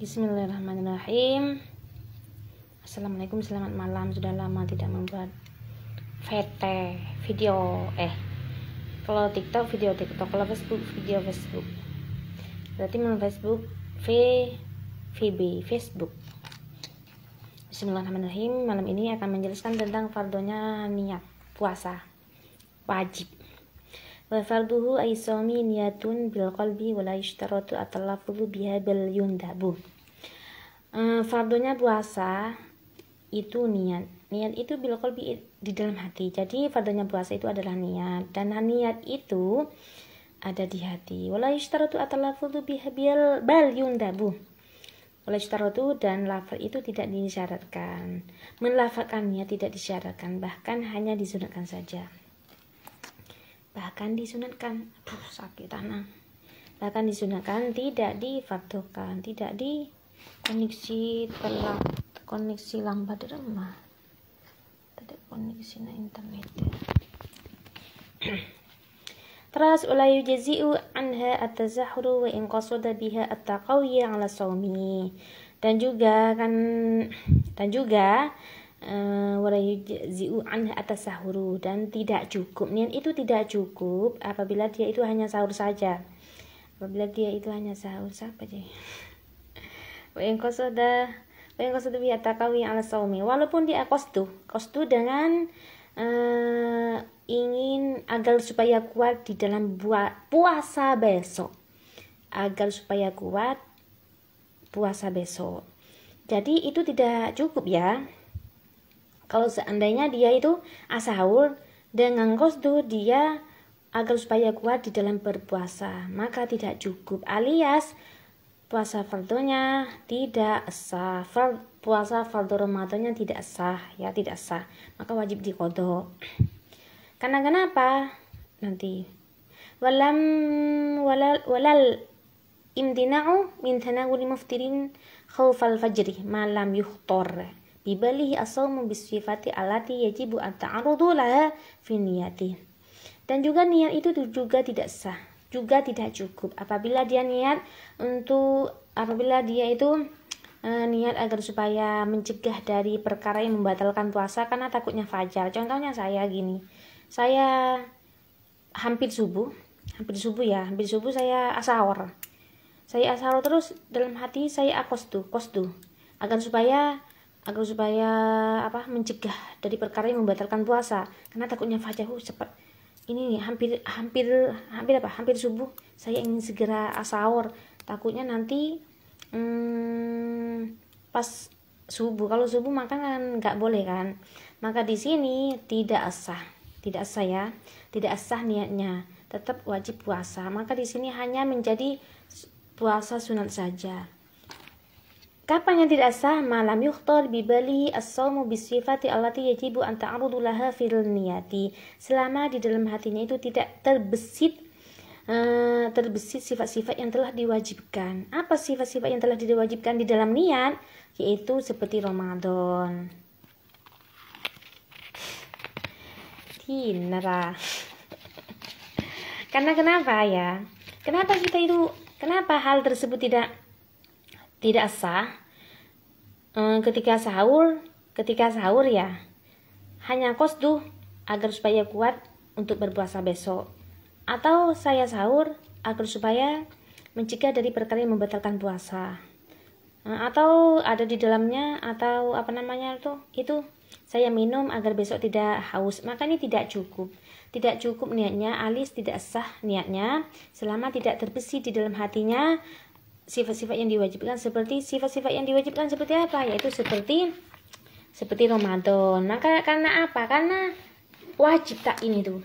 Bismillahirrahmanirrahim. Assalamualaikum, selamat malam. Sudah lama tidak membuat video. Kalau TikTok video TikTok, kalau Facebook video Facebook. Berarti Facebook Facebook. Bismillahirrahmanirrahim. Malam ini akan menjelaskan tentang fardunya niat puasa wajib. Wa farduhu aisomi niyatun bil qalbi wa la yushtaratu at-talaffuzu biha bil yundabu. Fardunya puasa itu niat itu bil qalbi, di dalam hati. Jadi fardunya puasa itu adalah niat, dan niat itu ada di hati. Wa la yushtaratu at-talaffuzu biha bil yundabu. Wala yushtaratu, dan lafaz itu tidak disyaratkan. Melafazkannya tidak disyaratkan, bahkan hanya disunatkan saja. Bahkan disunatkan, sakit tanah. Bahkan disunatkan, tidak difardukan, tidak di koneksi lambat rumah. Tidak koneksi na internet. Terus wala yujzi'u anha at-tazahhuru wa in qasada biha at-taqawiyya 'ala shaumi. Dan juga wala yujzi'u anha at-tazahhuru, dan tidak cukup. Niat itu tidak cukup apabila dia itu hanya sahur saja. Apabila dia itu hanya sahur siapa aja. Wa in qasada biha at-taqawiyya 'ala shaumi. Walaupun dia qasdu dengan ingin agar supaya kuat di dalam puasa besok, jadi itu tidak cukup ya. Kalau seandainya dia itu asahur dengan qasdu dia agar supaya kuat di dalam berpuasa, maka tidak cukup, alias puasa fardunya tidak sah, puasa fardu Ramadannya tidak sah, maka wajib diqodho. Karena kenapa? Nanti walal imtina'u min tanawuli muftirin khawfal fajri malam yukhtor bibalihi as-sawmu bisifati alati yajibu an ta'arudu laha fi niyati. Dan juga niat itu juga tidak sah, juga tidak cukup apabila dia itu niat agar supaya mencegah dari perkara yang membatalkan puasa karena takutnya fajar. Contohnya saya hampir subuh saya asahur terus dalam hati saya qasdu agar supaya mencegah dari perkara yang membatalkan puasa karena takutnya fajar. Cepat ini hampir subuh, saya ingin segera asahur, takutnya nanti pas subuh, kalau subuh makan nggak boleh kan, maka di sini tidak sah niatnya, tetap wajib puasa, maka di sini hanya menjadi puasa sunat saja. Kapan yang tidak sah? Malam yukhtar bibali as-sawmu bisifati allati yajibu an ta'arudu laha fil niyati, selama di dalam hatinya itu tidak terbesit sifat-sifat yang telah diwajibkan. Apa sifat-sifat yang telah diwajibkan di dalam niat? Yaitu seperti Ramadan. Karena kenapa ya? Kenapa hal tersebut tidak sah? Ketika sahur ya hanya qasdu agar supaya kuat untuk berpuasa besok, atau saya sahur agar supaya mencegah dari perkara yang membatalkan puasa, atau ada di dalamnya, atau itu saya minum agar besok tidak haus, maka ini tidak cukup niatnya, alias tidak sah niatnya selama tidak terbesit di dalam hatinya sifat-sifat yang diwajibkan. Seperti apa? Yaitu seperti Ramadan. Maka karena apa? Karena wajib ta'in itu.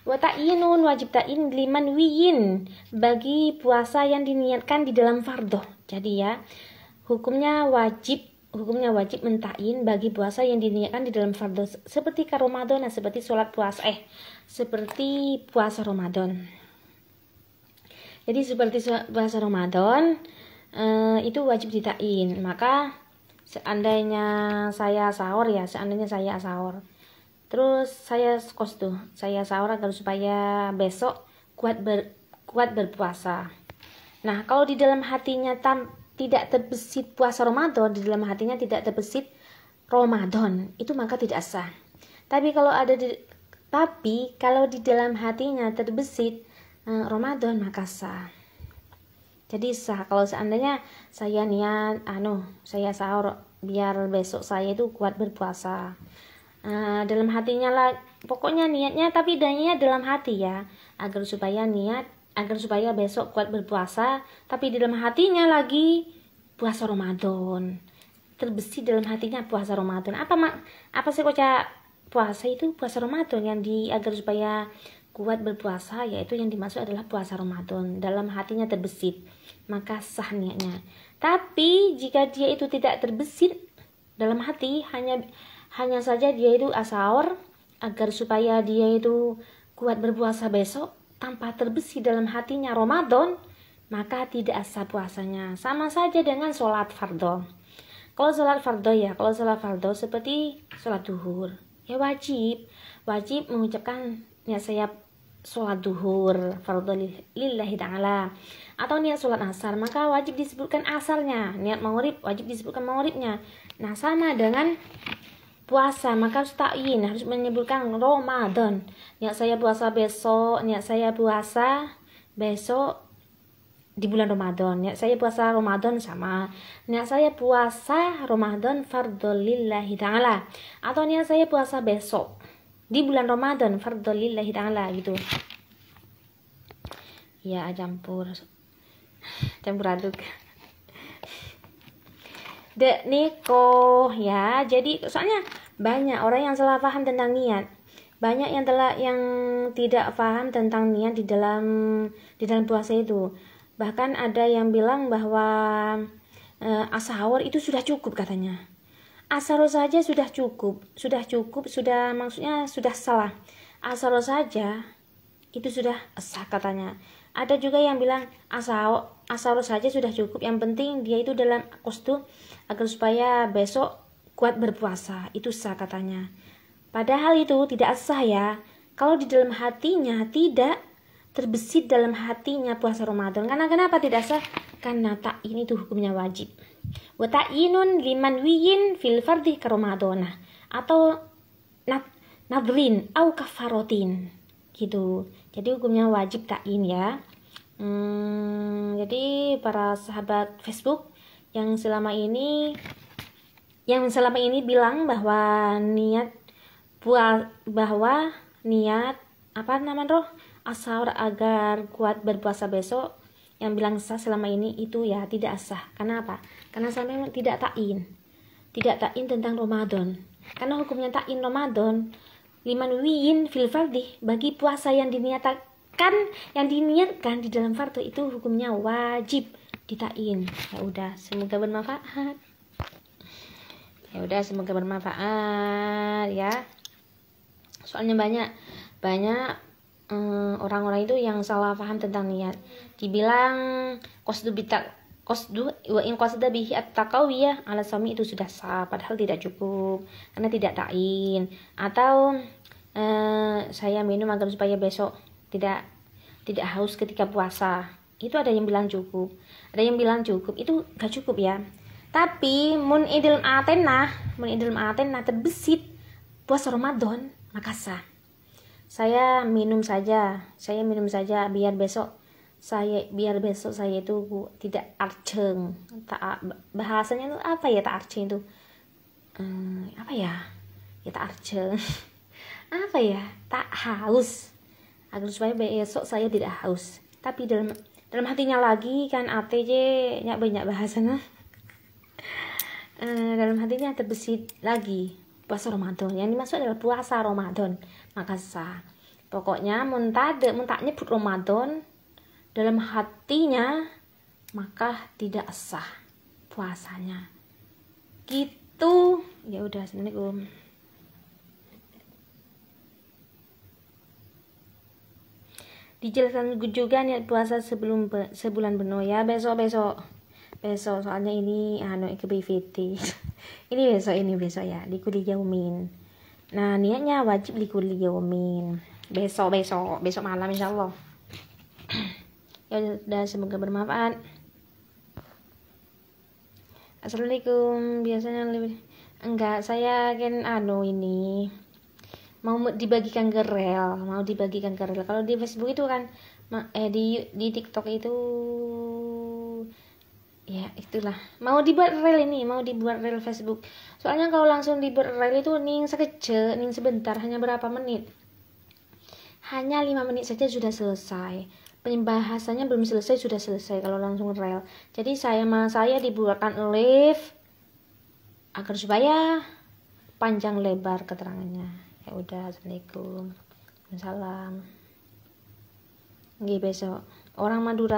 Wa ta'inun, wajib ta'in liman wiyin, bagi puasa yang diniatkan di dalam fardhu. Jadi ya, hukumnya wajib mentain bagi puasa yang diniatkan di dalam fardhu, seperti Ramadan, seperti seperti puasa Ramadan. Jadi seperti puasa Ramadan itu wajib ditain. Maka seandainya saya sahur, terus saya sahur agar supaya besok kuat berpuasa. Nah, kalau di dalam hatinya tidak terbesit puasa Ramadan, di dalam hatinya tidak terbesit Ramadan, itu maka tidak sah. Tapi kalau di dalam hatinya terbesit Ramadan, maka sah. Jadi sah. Kalau seandainya saya niat saya sahur biar besok saya itu kuat berpuasa, dalam hatinya lah, pokoknya niatnya, tapi niatnya dalam hati ya, agar supaya besok kuat berpuasa, tapi di dalam hatinya lagi puasa Ramadan, terbesit dalam hatinya puasa Ramadan. Apa sih puasa itu? Puasa Ramadan yang agar supaya kuat berpuasa, yaitu yang dimaksud adalah puasa Ramadan, dalam hatinya terbesit, maka sah niatnya. Tapi jika dia itu tidak terbesit dalam hati, hanya saja dia itu sahur agar supaya dia itu kuat berpuasa besok, tanpa terbesit dalam hatinya Ramadan, maka tidak sah puasanya. Sama saja dengan sholat fardu. Kalau sholat fardu seperti sholat duhur, ya wajib mengucapkan niat saya sholat duhur fardu lillahi ta'ala, atau niat sholat asar, maka wajib disebutkan asarnya. Niat maghrib wajib disebutkan maghribnya. Nah, sama dengan puasa, maka harus ta'yin, harus menyebutkan Ramadan. Niat saya puasa besok di bulan Ramadan. Niat saya puasa Ramadan sama. Niat saya puasa Ramadan fardhu lillahi ta'ala, atau niat saya puasa besok di bulan Ramadan fardhu lillahi ta'ala gitu. Ya, campur aduk. Niko ya. Jadi soalnya banyak orang yang salah paham tentang niat. Banyak yang tidak paham tentang niat di dalam puasa itu. Bahkan ada yang bilang bahwa sahur itu sudah cukup katanya. Sahur saja sudah cukup, maksudnya sudah salah. Sahur saja itu sudah sah katanya. Ada juga yang bilang sahur saja sudah cukup, yang penting dia itu dalam qasdu agar supaya besok kuat berpuasa, itu sah katanya. Padahal itu tidak sah ya, kalau di dalam hatinya tidak terbesit dalam hatinya puasa Ramadan. Karena kenapa tidak sah? Karena ta'yin itu hukumnya wajib. Wa ta'yinun liman wiyin fil fardhi ka Ramadana, atau nadrin au kafarotin gitu. Jadi hukumnya wajib ta'yin ya. Jadi para sahabat Facebook yang selama ini bilang bahwa niat sahur agar kuat berpuasa besok, yang bilang sah selama ini itu ya tidak sah. Kenapa? Karena saya memang tidak ta'yin tentang Ramadan. Karena hukumnya ta'yin Ramadan liman wiyin fil fardhi, bagi puasa yang diniatkan di dalam fardu itu hukumnya wajib ditain. Ya udah, semoga bermanfaat ya. Soalnya banyak orang-orang itu yang salah paham tentang niat. Dibilang qasdu wa in qasda bihi at-taqawiyah ala sami, itu sudah sah, padahal tidak cukup karena tidak ta'yin. Atau saya minum agar supaya besok tidak haus ketika puasa, itu ada yang bilang cukup, ada yang bilang cukup, itu gak cukup ya. Tapi mun idil atenah terbesit puasa Ramadan, maka sah. Saya minum saja biar besok saya itu tidak arceng. Bahasanya itu apa ya, tak arceng itu apa ya tak arceng apa ya, tak haus, agar supaya besok saya tidak haus. Tapi dalam hatinya lagi kan ATJ banyak bahasanya. Dalam hatinya terbesit lagi puasa Ramadan, yang dimaksud adalah puasa Ramadan, maka sah. Pokoknya mun tak nyebut Ramadan dalam hatinya, maka tidak sah puasanya gitu. Ya udah, assalamualaikum. Dijelaskan juga niat puasa sebelum sebulan penuh ya, besok soalnya ini ikbiviti ini besok ya, likuli yaumin. Nah, niatnya wajib likuli yaumin, besok malam insyaallah. Ya udah, semoga bermanfaat. Assalamualaikum. Biasanya lebih enggak, saya kan ini mau dibagikan ke rel, kalau di Facebook itu kan di TikTok itu ya itulah, mau dibuat rel Facebook. Soalnya kalau langsung dibuat rel itu ning sekece, ning sebentar, hanya berapa menit, hanya 5 menit saja sudah selesai, pembahasannya belum selesai sudah selesai kalau langsung rel. Jadi saya dibuatkan live agar supaya panjang lebar keterangannya. Ya udah, assalamualaikum, salam. Nggih, besok orang Madura